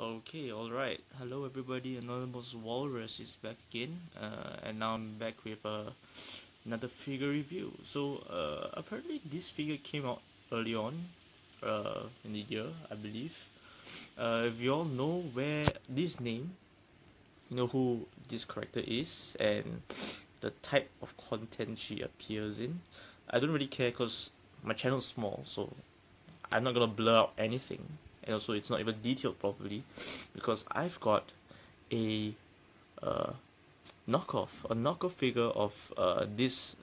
Okay, alright. Hello everybody, Anonymous Walrus is back again. And now I'm back with another figure review. So, apparently this figure came out early on in the year, I believe. If you all know where this name, you know who this character is, and the type of content she appears in, I don't really care because my channel is small, so I'm not gonna blur out anything, and also it's not even detailed properly because I've got a knockoff figure of this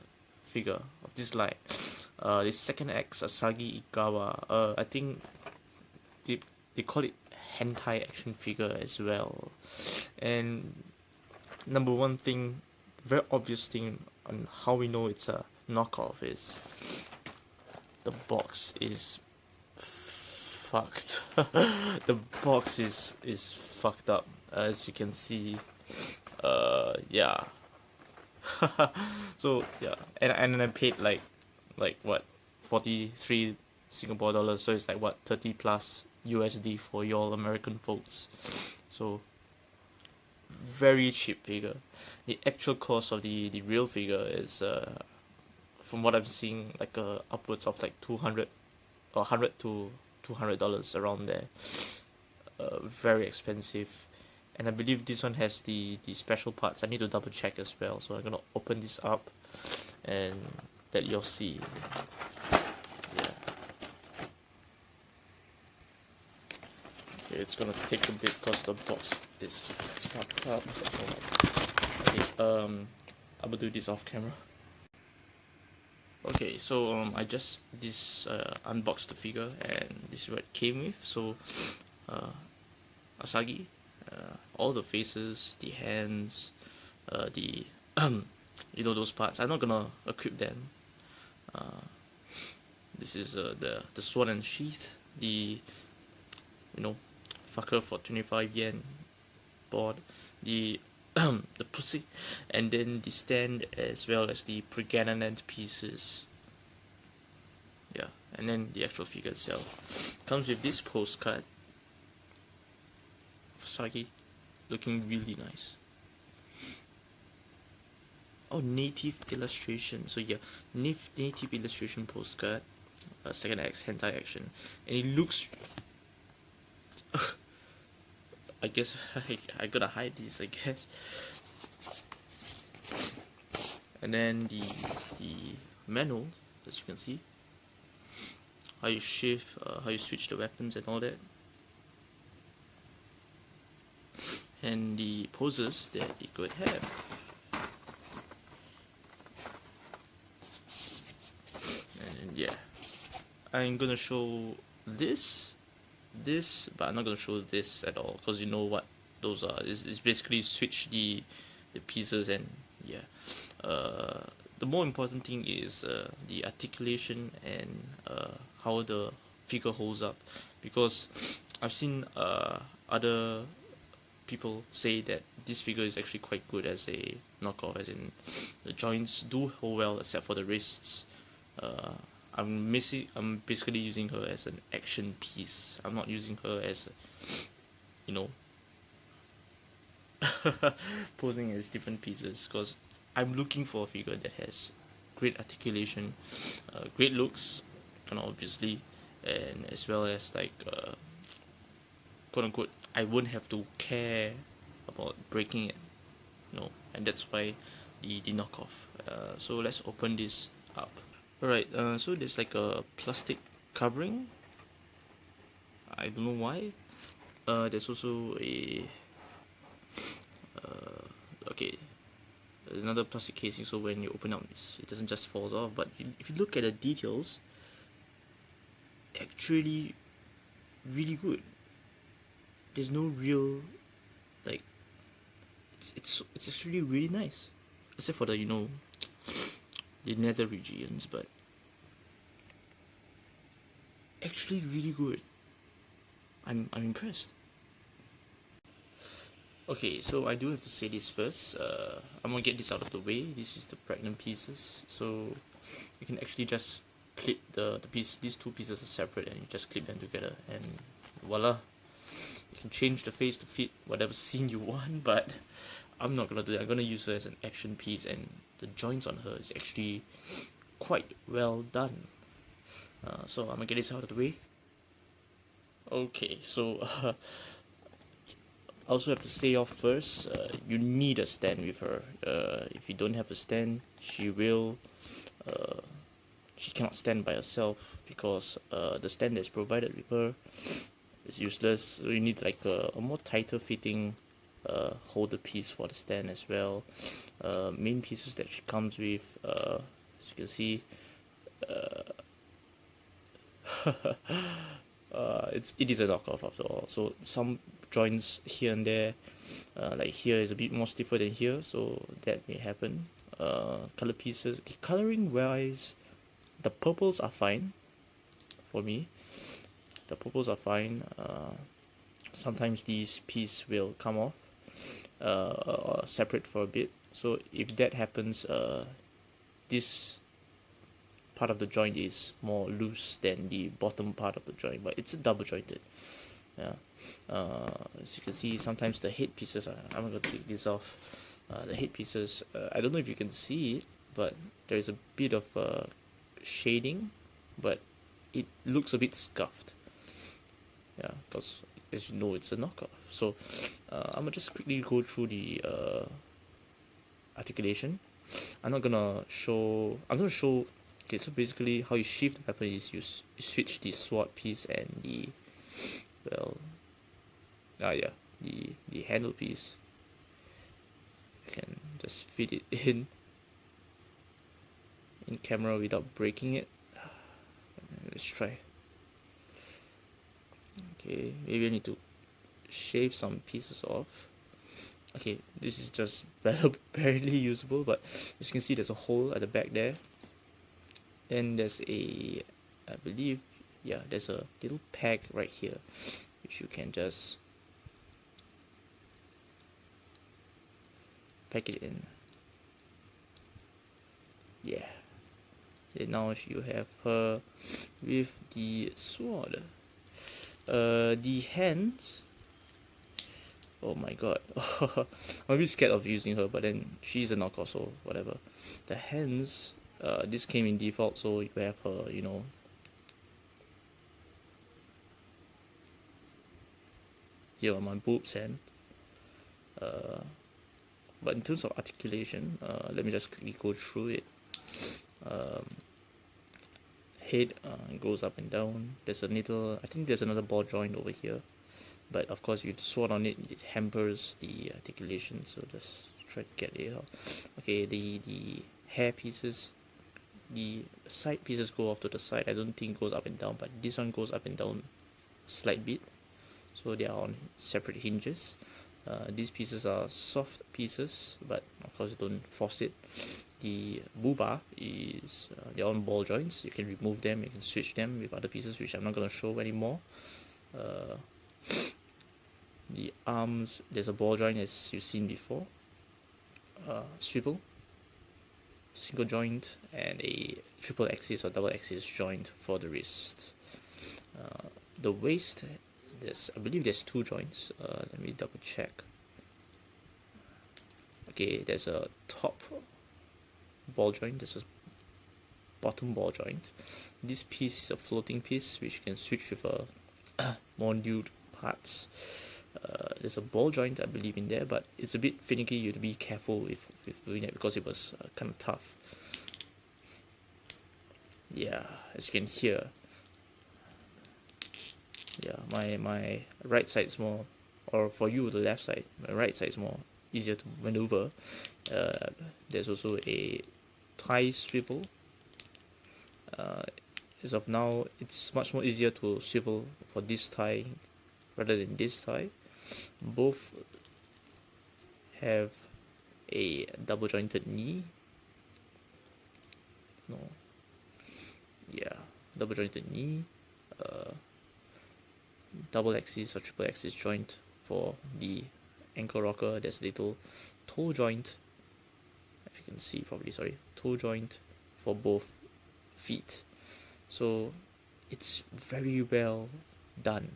figure of this line, this second Axe Asagi Igawa. I think they call it hentai action figure as well. And number one thing, very obvious thing on how we know it's a knockoff is the box is fucked. The box is fucked up, as you can see. Yeah. So yeah, and I paid like what, 43 Singapore dollars, so it's like what, 30 plus USD for y'all American folks. So very cheap figure. The actual cost of the real figure is from what I'm seeing, like upwards of like 200 or 100 to $200 around there. Very expensive, and I believe this one has the special parts. I need to double check as well, so I'm gonna open this up and let you'll see. Yeah. Okay, it's gonna take a bit because the box is fucked up. Okay, I will do this off camera. Okay, so I just unboxed the figure, and this is what it came with. So Asagi, all the faces, the hands, the you know, those parts. I'm not gonna equip them. This is the sword and sheath, the fucker for 25 yen board, the the pussy, and then the stand, as well as the pregnant pieces. Yeah, and then the actual figure itself comes with this postcard. Asagi, looking really nice. Oh, native illustration. So yeah, native illustration postcard. Second Axe hentai action, and it looks. I guess I gotta hide this, I guess. And then the manual, as you can see, how you shift, how you switch the weapons and all that, and the poses that it could have. And yeah, I'm gonna show this, but I'm not gonna show this at all because you know what those are. It's basically switch the pieces, and yeah. The more important thing is the articulation and how the figure holds up, because I've seen other people say that this figure is actually quite good as a knockoff, as in the joints do hold well except for the wrists. I'm basically using her as an action piece. I'm not using her as posing as different pieces, because I'm looking for a figure that has great articulation, great looks, and obviously, and as well as like quote unquote, I wouldn't have to care about breaking it, and that's why the knockoff. So let's open this up. Alright, so there's like a plastic covering. I don't know why. There's also a okay, another plastic casing, so when you open up it doesn't just fall off. But if you look at the details, actually really good. There's no real, like, it's actually really nice, except for the the nether regions, but actually really good. I'm impressed. Okay, so I do have to say this first. I'm gonna get this out of the way. This is the pregnant pieces, so you can actually just clip the piece. These two pieces are separate, and you just clip them together, and voila, You can change the face to fit whatever scene you want, but I'm not gonna do that. I'm gonna use her as an action piece, and the joints on her is actually quite well done. So I'm gonna get this out of the way. Okay, so I also have to say off first, you need a stand with her. If you don't have a stand, she cannot stand by herself, because the stand that's provided with her is useless. So you need like a more tighter fitting holder piece for the stand as well. Main pieces that she comes with, as you can see, it is a knockoff after all. So some joints here and there, like here is a bit more stiffer than here, so that may happen. Color pieces, coloring wise, the purples are fine for me. The purples are fine. Sometimes these pieces will come off or separate for a bit. So if that happens, this part of the joint is more loose than the bottom part of the joint, but it's double jointed. Yeah. As you can see, sometimes the head pieces are, I'm going to take this off. The head pieces, I don't know if you can see it, but there is a bit of shading, but it looks a bit scuffed. Yeah, because as you know, it's a knockoff. So I'm gonna just quickly go through the articulation. I'm gonna show. Okay, so basically, how you shift the weapon is you switch the sword piece and the the handle piece. You can just fit it in camera without breaking it. Let's try. Okay, maybe I need to shave some pieces off. Okay, this is just barely usable, but as you can see, there's a hole at the back there. Then there's a, I believe, yeah, there's a little peg right here, which you can just pack it in. Yeah. Then now you have her with the sword. The hands. Oh my god. I'm a bit scared of using her, but then she's a knockoff, so whatever. The hands, this came in default, so you have her, you know, here on my boobs hand. But in terms of articulation, let me just quickly go through it. Head goes up and down. There's a little, I think there's another ball joint over here, but of course, if you sword on it, it hampers the articulation. So just try to get it out. Okay, the hair pieces, the side pieces go off to the side. I don't think it goes up and down, but this one goes up and down a slight bit. So they are on separate hinges. These pieces are soft pieces, but of course you don't force it. The booba is they're on ball joints. You can remove them, you can switch them with other pieces, which I'm not going to show anymore. The arms, there's a ball joint as you've seen before. Swivel, single joint, and a triple axis or double axis joint for the wrist. The waist, I believe there's two joints. Let me double check. Okay, there's a top ball joint, there's a bottom ball joint. This piece is a floating piece which you can switch with a more nude parts. There's a ball joint, I believe, in there, but it's a bit finicky. You have to be careful with doing it because it was kind of tough. Yeah, as you can hear. Yeah, my right side is more, or for you the left side, my right side is more easier to maneuver. There's also a thigh swivel. As of now, it's much more easier to swivel for this thigh rather than this thigh. Both have a double jointed knee. No. Yeah, double jointed knee. Double axis or triple axis joint for the ankle rocker. There's a little toe joint, if you can see probably, sorry, toe joint for both feet. So it's very well done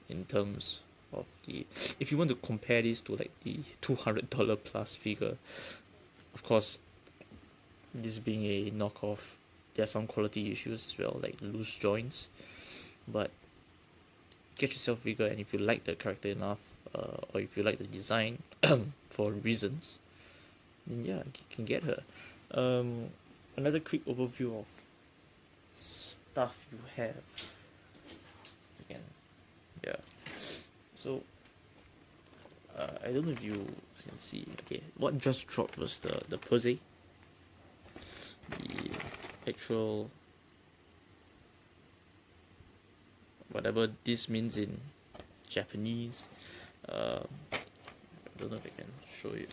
in terms of the. If you want to compare this to like the $200 plus figure, of course, this being a knockoff, there are some quality issues as well, like loose joints. But get yourself bigger, and if you like the character enough, or if you like the design for reasons, then yeah, you can get her. Another quick overview of stuff you have. Again, yeah. So I don't know if you can see. Okay, what just dropped was the pose, the actual whatever this means in Japanese. I don't know if I can show you.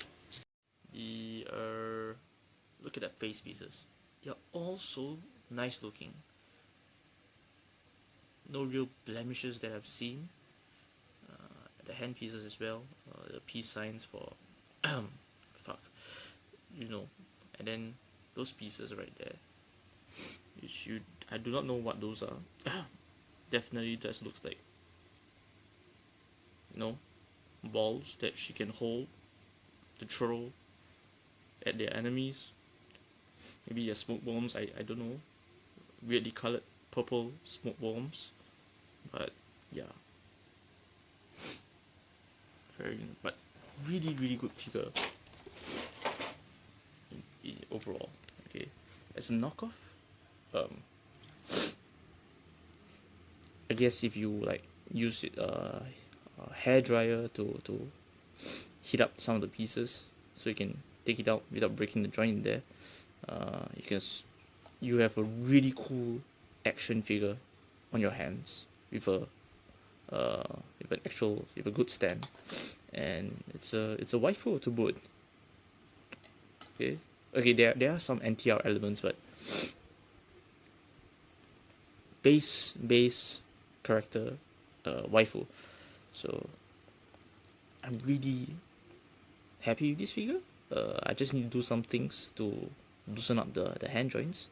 The look at the face pieces. They're all so nice looking. No real blemishes that I've seen. The hand pieces as well. The peace signs for fuck, you know. And then those pieces right there. I do not know what those are. Definitely just looks like, you know, balls that she can hold to throw at their enemies. Maybe they're smoke bombs, I don't know. Weirdly colored purple smoke bombs. But yeah. But really good figure in overall. Okay. As a knockoff, I guess if you like use it a hair dryer to heat up some of the pieces, so you can take it out without breaking the joint in there, you have a really cool action figure on your hands with a good stand, and it's a waifu to boot. Okay, there are some NTR elements, but base character waifu. So I'm really happy with this figure. I just need to do some things to loosen up the hand joints.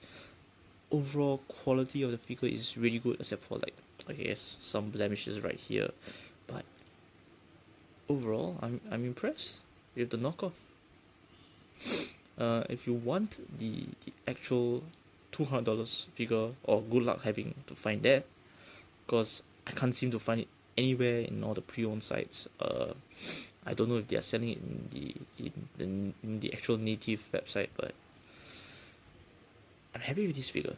Overall quality of the figure is really good, except for like, I guess, some blemishes right here. But overall, I'm impressed with the knockoff. If you want the actual $200 figure, or good luck having to find that, because I can't seem to find it anywhere in all the pre-owned sites. I don't know if they are selling it in the actual native website, but I'm happy with this figure.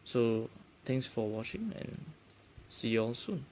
So thanks for watching, and see you all soon.